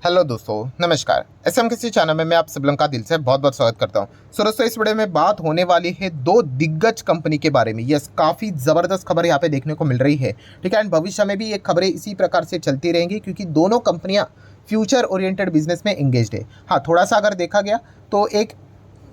Hello दोस्तों, नमस्कार। SM किसी चैनल में मैं आप सब लोगों का दिल से बहुत बहुत स्वागत करता हूं। सो दोस्तों, इस वीडियो में बात होने वाली है दो दिग्गज कंपनी के बारे में। यस, काफ़ी ज़बरदस्त खबर यहाँ पे देखने को मिल रही है। ठीक है, एंड भविष्य में भी ये खबरें इसी प्रकार से चलती रहेंगी क्योंकि दोनों कंपनियाँ फ्यूचर ओरिएंटेड बिजनेस में इंगेज्ड है। हाँ, थोड़ा सा अगर देखा गया तो एक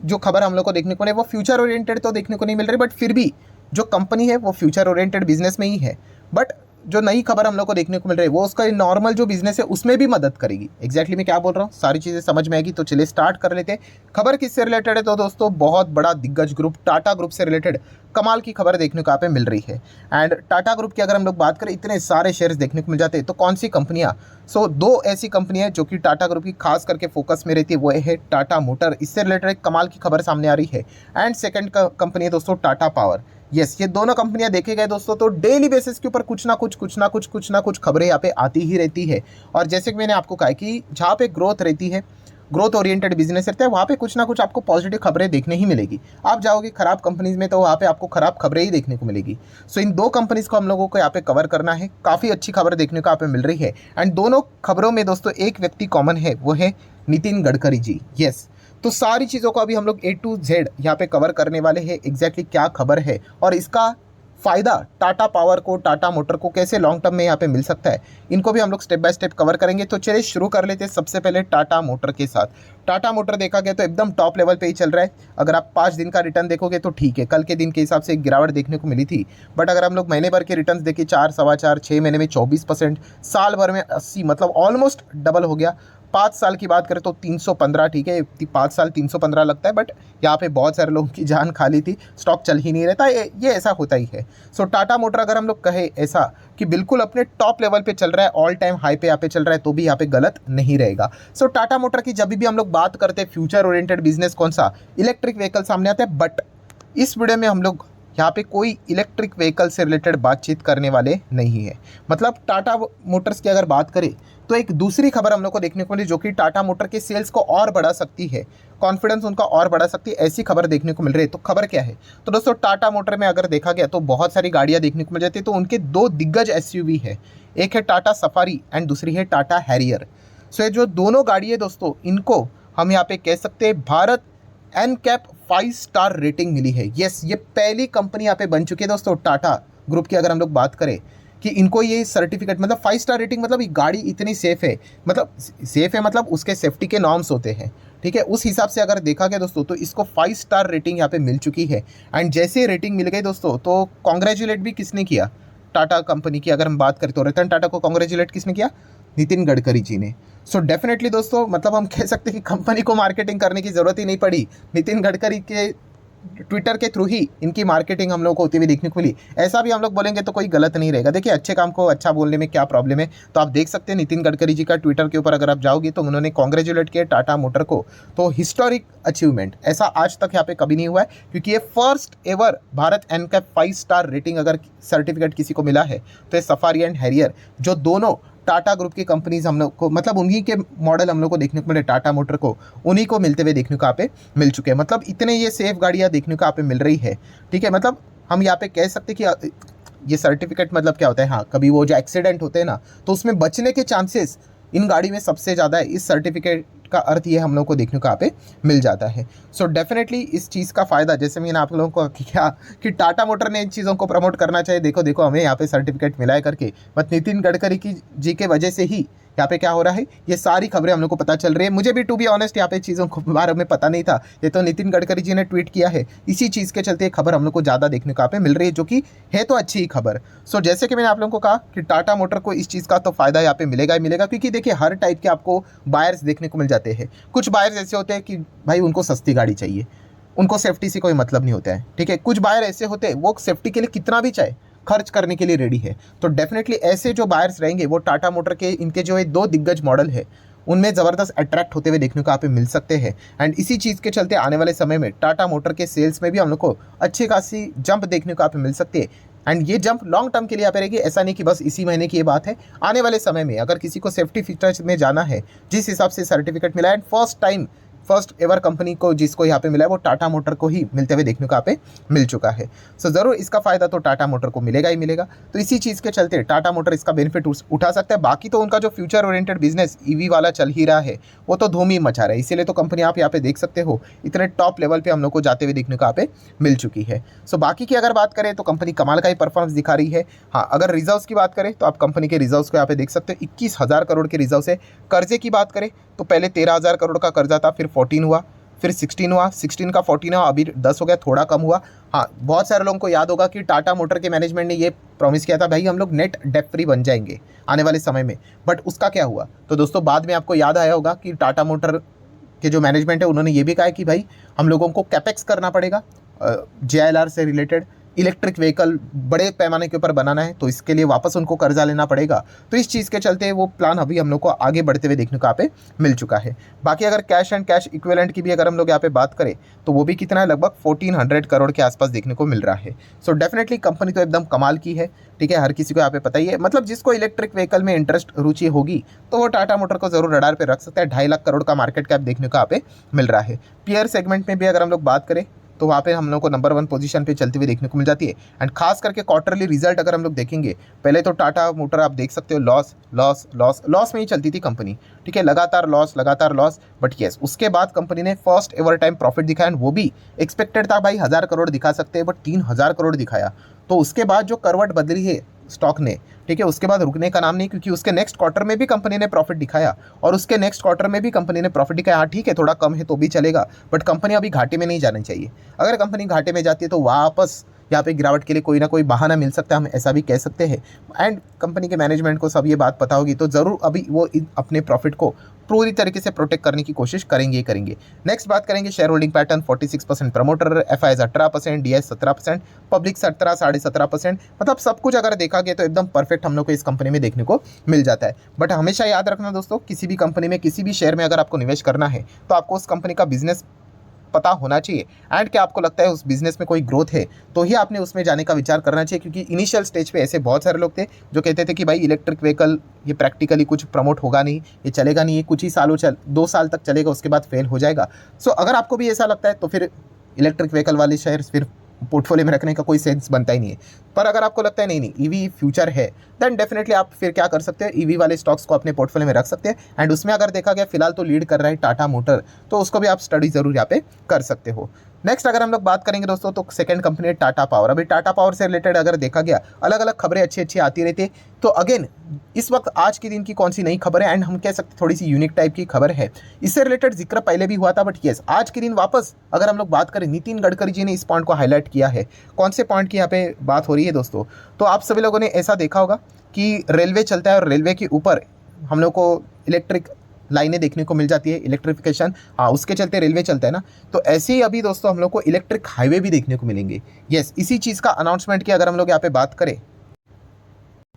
जो खबर हम लोग को देखने को नहीं, वो फ्यूचर ओरिएंटेड तो देखने को नहीं मिल रही, बट फिर भी जो कंपनी है वो फ्यूचर ओरिएंटेड बिजनेस में ही है। बट जो नई खबर हम लोग को देखने को मिल रही है वो उसका नॉर्मल जो बिजनेस है उसमें भी मदद करेगी। एग्जैक्टली मैं क्या बोल रहा हूँ, सारी चीज़ें समझ में आएगी। तो चलिए स्टार्ट कर लेते हैं। खबर किससे रिलेटेड है तो दोस्तों, बहुत बड़ा दिग्गज ग्रुप टाटा ग्रुप से रिलेटेड कमाल की खबर देखने को यहाँ पे मिल रही है। एंड टाटा ग्रुप की अगर हम लोग बात करें, इतने सारे शेयर्स देखने को मिल जाते हैं। तो कौन सी कंपनियाँ? दो ऐसी कंपनियाँ जो कि टाटा ग्रुप की खास करके फोकस में रहती है, वो है टाटा मोटर, इससे रिलेटेड एक कमाल की खबर सामने आ रही है। एंड सेकेंड कंपनी है दोस्तों टाटा पावर। यस, ये दोनों कंपनियां देखे गए दोस्तों तो डेली बेसिस के ऊपर कुछ ना कुछ खबरें यहाँ पे आती ही रहती है। और जैसे कि मैंने आपको कहा कि जहाँ पे ग्रोथ रहती है, ग्रोथ ओरिएंटेड बिजनेस रहता है, वहाँ पे कुछ ना कुछ आपको पॉजिटिव खबरें देखने ही मिलेगी। आप जाओगे खराब कंपनीज में तो वहाँ पे आपको खराब खबरें ही देखने को मिलेगी। इन दो कंपनीज को हम लोगों को यहाँ पे कवर करना है। काफ़ी अच्छी खबर देखने को यहाँ पे मिल रही है। एंड दोनों खबरों में दोस्तों एक व्यक्ति कॉमन है, वो है नितिन गडकरी जी। यस, तो सारी चीज़ों को अभी हम लोग A to Z यहाँ पे कवर करने वाले हैं। एग्जैक्टली क्या खबर है और इसका फ़ायदा टाटा पावर को, टाटा मोटर को कैसे लॉन्ग टर्म में यहाँ पे मिल सकता है, इनको भी हम लोग स्टेप बाय स्टेप कवर करेंगे। तो चलिए शुरू कर लेते हैं सबसे पहले टाटा मोटर के साथ। टाटा मोटर देखा गया तो एकदम टॉप लेवल पे ही चल रहा है। अगर आप 5 दिन का रिटर्न देखोगे तो ठीक है, कल के दिन के हिसाब से एक गिरावट देखने को मिली थी। बट अगर हम लोग महीने भर के रिटर्न देखें, 4, सवा 4, 6 महीने में 24%, साल भर में 80, मतलब ऑलमोस्ट डबल हो गया। 5 साल की बात करें तो 315, ठीक है, 5 साल 315 लगता है, बट यहाँ पे बहुत सारे लोगों की जान खाली थी, स्टॉक चल ही नहीं रहता, ये ऐसा होता ही है। टाटा मोटर अगर हम लोग कहे ऐसा कि बिल्कुल अपने टॉप लेवल पे चल रहा है, ऑल टाइम हाई पे यहाँ पे चल रहा है, तो भी यहाँ पे गलत नहीं रहेगा। टाटा मोटर की जब भी हम लोग बात करते हैं फ्यूचर ओरिएंटेड बिजनेस, कौन सा? इलेक्ट्रिक व्हीकल सामने आता है। बट इस वीडियो में हम लोग यहाँ पे कोई इलेक्ट्रिक व्हीकल से रिलेटेड बातचीत करने वाले नहीं है। मतलब टाटा मोटर्स की अगर बात करें तो एक दूसरी खबर हम लोग को देखने को मिली जो कि टाटा मोटर के सेल्स को और बढ़ा सकती है, कॉन्फिडेंस उनका और बढ़ा सकती है, ऐसी खबर देखने को मिल रही है। तो खबर क्या है? तो दोस्तों, टाटा मोटर में अगर देखा गया तो बहुत सारी गाड़ियाँ देखने को मिल जाती है। तो उनके दो दिग्गज SUV है, एक है टाटा सफारी एंड दूसरी है टाटा हैरियर। ये जो दोनों गाड़ी है दोस्तों, इनको हम यहाँ पे कह सकते हैं भारत NCAP 5 स्टार रेटिंग मिली है। यस, ये पहली कंपनी यहाँ पे बन चुकी है दोस्तों टाटा ग्रुप की अगर हम लोग बात करें कि इनको ये सर्टिफिकेट, मतलब 5 स्टार रेटिंग, मतलब ये गाड़ी इतनी सेफ़ है, मतलब उसके सेफ्टी के नॉर्म्स होते हैं, ठीक है, उस हिसाब से अगर देखा गया दोस्तों तो इसको 5 स्टार रेटिंग यहाँ पे मिल चुकी है। एंड जैसे रेटिंग मिल गई दोस्तों तो कॉन्ग्रेचुलेट भी किसने किया? टाटा कंपनी की अगर हम बात करें तो रतन टाटा को कॉन्ग्रेचुलेट किसने किया? नितिन गडकरी जी ने। डेफिनेटली दोस्तों, मतलब हम कह सकते हैं कि कंपनी को मार्केटिंग करने की ज़रूरत ही नहीं पड़ी। नितिन गडकरी के ट्विटर के थ्रू ही इनकी मार्केटिंग हम लोग को होती हुई देखने को मिली। ऐसा भी हम लोग बोलेंगे तो कोई गलत नहीं रहेगा। देखिए, अच्छे काम को अच्छा बोलने में क्या प्रॉब्लम है? तो आप देख सकते हैं नितिन गडकरी जी का ट्विटर के ऊपर अगर आप जाओगे तो उन्होंने कॉन्ग्रेचुलेट किया टाटा मोटर को। तो हिस्टोरिक अचीवमेंट, ऐसा आज तक यहाँ पे कभी नहीं हुआ है क्योंकि ये first ever Bharat NCAP 5 star rating अगर सर्टिफिकेट किसी को मिला है तो ये सफारी एंड हैरियर, जो दोनों टाटा ग्रुप की कंपनीज हम लोग को, मतलब उन्हीं के मॉडल हम लोग को देखने को मिले, टाटा मोटर को उन्हीं को मिलते हुए देखने को यहाँ पे मिल चुके हैं। मतलब इतने ये सेफ गाड़ियाँ देखने को यहाँ पे मिल रही है, ठीक है। मतलब हम यहाँ पे कह सकते हैं कि ये सर्टिफिकेट मतलब क्या होता है? हाँ, कभी वो जो एक्सीडेंट होते हैं ना, तो उसमें बचने के चांसेस इन गाड़ी में सबसे ज़्यादा है। इस सर्टिफिकेट का अर्थ ये हम लोग को देखने को यहाँ पे मिल जाता है। डेफिनेटली इस चीज़ का फ़ायदा, जैसे मैंने आप लोगों को क्या कि टाटा मोटर ने इन चीज़ों को प्रमोट करना चाहिए, देखो हमें यहाँ पे सर्टिफिकेट मिला है करके, बट नितिन गडकरी की जी के वजह से ही यहाँ पे क्या हो रहा है, ये सारी खबरें हम लोग को पता चल रही है। मुझे भी टू बी ऑनेस्ट यहाँ पे चीज़ों के बारे में पता नहीं था, ये तो नितिन गडकरी जी ने ट्वीट किया है, इसी चीज़ के चलते खबर हम लोग को ज़्यादा देखने को यहाँ पे मिल रही है, जो कि है तो अच्छी ही खबर। जैसे कि मैंने आप लोगों को कहा कि टाटा मोटर को इस चीज़ का तो फ़ायदा यहाँ पे मिलेगा ही मिलेगा, क्योंकि देखिए हर टाइप के आपको बायर्स देखने को मिल जाते हैं। कुछ बायर्स ऐसे होते हैं कि भाई उनको सस्ती गाड़ी चाहिए, उनको सेफ्टी से कोई मतलब नहीं होता है, ठीक है। कुछ बायर ऐसे होते हैं वो सेफ्टी के लिए कितना भी चाहे खर्च करने के लिए रेडी है। तो डेफिनेटली ऐसे जो बायर्स रहेंगे वो टाटा मोटर के इनके जो ये दो दिग्गज मॉडल है उनमें ज़बरदस्त अट्रैक्ट होते हुए देखने को यहाँ पे मिल सकते हैं। एंड इसी चीज़ के चलते आने वाले समय में टाटा मोटर के सेल्स में भी हम लोग को अच्छी खासी जंप देखने को यहाँ पे मिल सकती है। एंड ये जंप लॉन्ग टर्म के लिए यहाँ पे रहेगी, ऐसा नहीं कि बस इसी महीने की ये बात है। आने वाले समय में अगर किसी को सेफ्टी फीचर्स में जाना है, जिस हिसाब से सर्टिफिकेट मिला है, and first time first ever company को जिसको यहाँ पे मिला है वो टाटा मोटर को ही मिलते हुए देखने को यहाँ पे मिल चुका है। सो ज़रूर इसका फ़ायदा तो टाटा मोटर को मिलेगा ही मिलेगा। तो इसी चीज़ के चलते टाटा मोटर इसका बेनिफिट उठा सकता है। बाकी तो उनका जो फ्यूचर ओरिएंटेड बिजनेस ईवी वाला चल ही रहा है वो तो धूम ही मचा रहा है, इसीलिए तो कंपनी आप यहाँ पे देख सकते हो इतने टॉप लेवल पे हम लोग को जाते हुए देखने को यहाँ पे मिल चुकी है। सो बाकी की अगर बात करें तो कंपनी कमाल का ही परफॉर्मेंस दिखा रही है। हाँ, अगर रिजर्व्स की बात करें तो आप कंपनी के रिजर्व्स को यहाँ पे देख सकते हो 21,000 करोड़ के रिजर्व है। कर्जे की बात करें तो पहले 13,000 करोड़ का कर्जा था, फिर 14 हुआ, फिर 16 हुआ, 16 का 14 हुआ, अभी 10 हो गया, थोड़ा कम हुआ। हाँ, बहुत सारे लोगों को याद होगा कि टाटा मोटर के मैनेजमेंट ने ये प्रॉमिस किया था भाई हम लोग नेट डेट फ्री बन जाएंगे आने वाले समय में, बट उसका क्या हुआ? तो दोस्तों बाद में आपको याद आया होगा कि टाटा मोटर के जो मैनेजमेंट है उन्होंने ये भी कहा है कि भाई हम लोगों को कैपेक्स करना पड़ेगा, JLR से रिलेटेड इलेक्ट्रिक व्हीकल बड़े पैमाने के ऊपर बनाना है, तो इसके लिए वापस उनको कर्जा लेना पड़ेगा। तो इस चीज़ के चलते वो प्लान अभी हम लोग को आगे बढ़ते हुए देखने को यहाँ पे मिल चुका है। बाकी अगर कैश एंड कैश इक्विवेलेंट की भी अगर हम लोग यहाँ पे बात करें तो वो भी कितना है, लगभग 1400 करोड़ के आसपास देखने को मिल रहा है। सो डेफिनेटली कंपनी तो एकदम कमाल की है, ठीक है, हर किसी को यहाँ पे पता ही है। मतलब जिसको इलेक्ट्रिक व्हीकल में इंटरेस्ट रुचि होगी तो वो टाटा मोटर को जरूर रडार पे रख सकता है। 2.5 लाख करोड़ का मार्केट कैप देखने को यहाँ पे मिल रहा है। पीयर सेगमेंट में भी अगर हम लोग बात करें तो वहाँ पे हम लोग को नंबर 1 पोजीशन पे चलती हुई देखने को मिल जाती है। एंड खास करके क्वार्टरली रिजल्ट अगर हम लोग देखेंगे, पहले तो टाटा मोटर आप देख सकते हो लॉस लॉस लॉस लॉस में ही चलती थी कंपनी, ठीक है, लगातार लॉस, बट येस उसके बाद कंपनी ने फर्स्ट एवर टाइम प्रॉफिट दिखाया। एंड वो भी एक्सपेक्टेड था भाई 1000 करोड़ दिखा सकते हैं, बट 3000 करोड़ दिखाया। तो उसके बाद जो करवट बदली है स्टॉक ने, ठीक है, उसके बाद रुकने का नाम नहीं, क्योंकि उसके नेक्स्ट क्वार्टर में भी कंपनी ने प्रॉफिट दिखाया और उसके नेक्स्ट क्वार्टर में भी कंपनी ने प्रॉफिट दिखाया। हाँ ठीक है, थोड़ा कम है तो भी चलेगा, बट कंपनी अभी घाटे में नहीं जानी चाहिए। अगर कंपनी घाटे में जाती है तो वापस यहाँ पे गिरावट के लिए कोई ना कोई बहाना मिल सकता है, हम ऐसा भी कह सकते हैं। एंड कंपनी के मैनेजमेंट को सब ये बात पता होगी, तो ज़रूर अभी वो अपने प्रॉफिट को पूरी तरीके से प्रोटेक्ट करने की कोशिश करेंगे। नेक्स्ट बात करेंगे share holding pattern. 46% promoter, FIs 18%, DIs 17%, public 17 17.5%। मतलब सब कुछ अगर देखा गया तो एकदम परफेक्ट हम लोग को इस कंपनी में देखने को मिल जाता है। बट हमेशा याद रखना दोस्तों, किसी भी कंपनी में किसी भी शेयर में अगर आपको निवेश करना है तो आपको उस कंपनी का बिजनेस पता होना चाहिए। एंड क्या आपको लगता है उस बिजनेस में कोई ग्रोथ है तो ही आपने उसमें जाने का विचार करना चाहिए। क्योंकि इनिशियल स्टेज पे ऐसे बहुत सारे लोग थे जो कहते थे कि भाई इलेक्ट्रिक व्हीकल ये प्रैक्टिकली कुछ प्रमोट होगा नहीं, ये चलेगा नहीं, ये कुछ ही सालों 2 साल तक चलेगा, उसके बाद फेल हो जाएगा। सो अगर आपको भी ऐसा लगता है तो फिर इलेक्ट्रिक व्हीकल वाले शेयर फिर पोर्टफोलियो में रखने का कोई सेंस बनता ही नहीं है। पर अगर आपको लगता है नहीं ईवी फ्यूचर है, देन डेफिनेटली आप फिर क्या कर सकते हैं, ईवी वाले स्टॉक्स को अपने पोर्टफोलियो में रख सकते हैं। एंड उसमें अगर देखा गया फिलहाल तो लीड कर रहा है टाटा मोटर, तो उसको भी आप स्टडी जरूर यहाँ पे कर सकते हो। नेक्स्ट अगर हम लोग बात करेंगे दोस्तों तो सेकंड कंपनी है टाटा पावर। अभी टाटा पावर से रिलेटेड अगर देखा गया अलग अलग खबरें अच्छी आती रहती है। तो अगेन इस वक्त आज के दिन की कौन सी नई खबर है, एंड हम कह सकते थोड़ी सी यूनिक टाइप की खबर है, इससे रिलेटेड जिक्र पहले भी हुआ था, बट येस आज के दिन वापस अगर हम लोग बात करें, नितिन गडकरी जी ने इस पॉइंट को हाईलाइट किया है। कौन से पॉइंट की यहाँ पे बात हो रही है दोस्तों? तो आप सभी लोगों ने ऐसा देखा होगा कि रेलवे चलता है और रेलवे के ऊपर हम लोग को इलेक्ट्रिक लाइनें देखने को मिल जाती है, इलेक्ट्रिफिकेशन, हाँ उसके चलते रेलवे चलता है ना। तो ऐसे ही अभी दोस्तों हम लोग को इलेक्ट्रिक हाईवे भी देखने को मिलेंगे। यस, इसी चीज़ का अनाउंसमेंट की अगर हम लोग यहाँ पे बात करें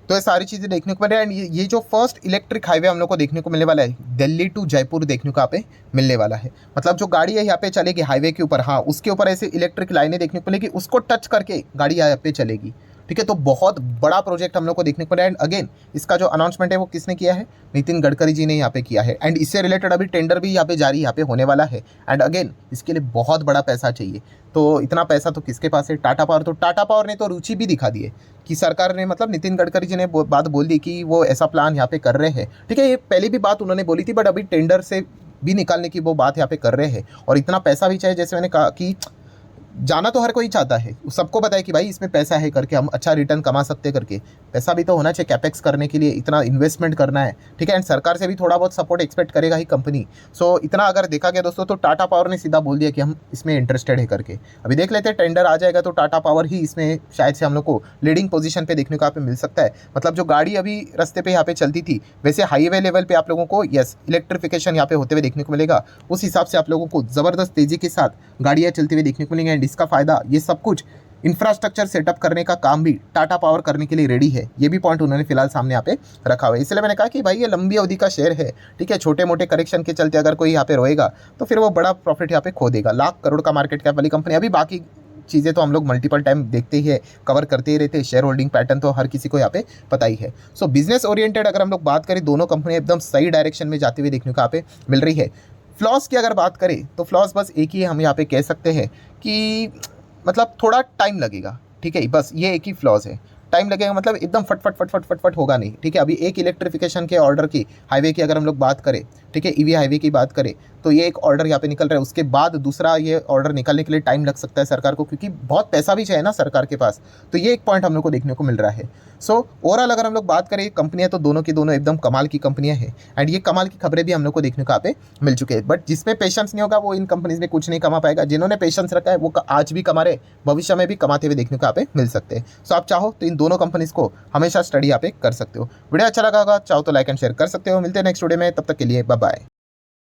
तो ये सारी चीज़ें देखने को मिल रही है। एंड ये जो फर्स्ट इलेक्ट्रिक हाईवे हम लोग को देखने को मिलने वाला है, दिल्ली टू जयपुर देखने को यहाँ पे मिलने वाला है। मतलब जो गाड़ी है यहाँ पे चलेगी हाईवे के ऊपर, हाँ उसके ऊपर ऐसे इलेक्ट्रिक लाइनें देखने को मिलेगी, उसको टच करके गाड़ी यहाँ पे चलेगी, ठीक है। तो बहुत बड़ा प्रोजेक्ट हम लोग को देखने को मिला है। एंड अगेन इसका जो अनाउंसमेंट है वो किसने किया है? नितिन गडकरी जी ने यहाँ पे किया है। एंड इससे रिलेटेड अभी टेंडर भी यहाँ पे जारी यहाँ पे होने वाला है। एंड अगेन इसके लिए बहुत बड़ा पैसा चाहिए। तो इतना पैसा तो किसके पास है? टाटा पावर। तो टाटा पावर ने तो रुचि भी दिखा दी है कि सरकार ने, मतलब नितिन गडकरी जी ने बात बोल दी कि वो ऐसा प्लान यहाँ पे कर रहे हैं, ठीक है। ये पहले भी बात उन्होंने बोली थी, बट अभी टेंडर से भी निकालने की वो बात यहाँ पे कर रहे हैं। और इतना पैसा भी चाहिए, जैसे मैंने कहा कि जाना तो हर कोई चाहता है, सबको पता है कि भाई इसमें पैसा है करके हम अच्छा रिटर्न कमा सकते करके, पैसा भी तो होना चाहिए कैपेक्स करने के लिए, इतना इन्वेस्टमेंट करना है, ठीक है। एंड सरकार से भी थोड़ा बहुत सपोर्ट एक्सपेक्ट करेगा ही कंपनी। सो इतना अगर देखा गया दोस्तों तो टाटा पावर ने सीधा बोल दिया कि हम इसमें इंटरेस्टेड है करके। अभी देख लेते हैं, टेंडर आ जाएगा तो टाटा पावर ही इसमें शायद से हम लोग को लीडिंग पोजीशन पे देखने को यहाँ पे मिल सकता है। मतलब जो गाड़ी अभी रास्ते पे यहाँ पे चलती थी, वैसे हाईवे लेवल पे आप लोगों को यस इलेक्ट्रिफिकेशन यहाँ पे होते हुए देखने को मिलेगा। उस हिसाब से आप लोगों को ज़बरदस्त तेज़ी के साथ गाड़ियाँ चलती हुई देखने को मिलेंगी। एंड इसका फ़ायदा ये सब कुछ इंफ्रास्ट्रक्चर सेटअप करने का काम भी टाटा पावर करने के लिए रेडी है। ये भी पॉइंट उन्होंने फिलहाल सामने यहाँ पे रखा हुआ है। इसलिए मैंने कहा कि भाई ये लंबी अवधि का शेयर है, ठीक है। छोटे मोटे करेक्शन के चलते अगर कोई यहाँ पे रोएगा तो फिर वो बड़ा प्रॉफिट यहाँ पे खो देगा। लाख करोड़ का मार्केट कैप वाली कंपनी। अभी बाकी चीज़ें तो हम लोग मल्टीपल टाइम देखते ही है, कवर करते ही रहते हैं। शेयर होल्डिंग पैटर्न तो हर किसी को यहाँ पे पता ही है। सो बिजनेस ओरिएंटेड अगर हम लोग बात करें, दोनों कंपनी एकदम सही डायरेक्शन में जाते हुए देखने को यहाँ पे मिल रही है। फ्लॉस की अगर बात करें तो फ्लॉस बस एक ही हम यहाँ पे कह सकते हैं कि मतलब थोड़ा टाइम लगेगा, ठीक है, बस ये एक ही फ्लॉज है। टाइम लगेगा मतलब एकदम फट फट फट फट फट फट होगा नहीं, ठीक है। अभी एक इलेक्ट्रिफिकेशन के ऑर्डर की हाईवे की अगर हम लोग बात करें, ठीक है, ईवी हाईवे की बात करें, तो ये एक ऑर्डर यहाँ पे निकल रहा है, उसके बाद दूसरा ये ऑर्डर निकलने के लिए टाइम लग सकता है सरकार को, क्योंकि बहुत पैसा भी चाहिए ना सरकार के पास। तो ये एक पॉइंट हम लोग को देखने को मिल रहा है। सो ओवरऑल अगर हम लोग बात करें कंपनियां, तो दोनों की दोनों एकदम कमाल की कंपनियां हैं, एंड ये कमाल की खबरें भी हम लोग को देखने को यहाँ पे मिल चुके हैं। बट जिसमें पेशेंस नहीं होगा वो इन कंपनीज में कुछ नहीं कमा पाएगा। जिन्होंने पेशेंस रखा है वो आज भी कमा रहे, भविष्य में भी कमाते हुए देखने को यहाँ पे मिल सकते हैं। सो आप चाहो तो इन दोनों कंपनीज को हमेशा स्टडी यहाँ पे कर सकते हो। वीडियो अच्छा लगा होगा, चाहो तो लाइक एंड शेयर कर सकते हो। मिलते हैं नेक्स्ट वीडियो में, तब तक के लिए बाय बाय।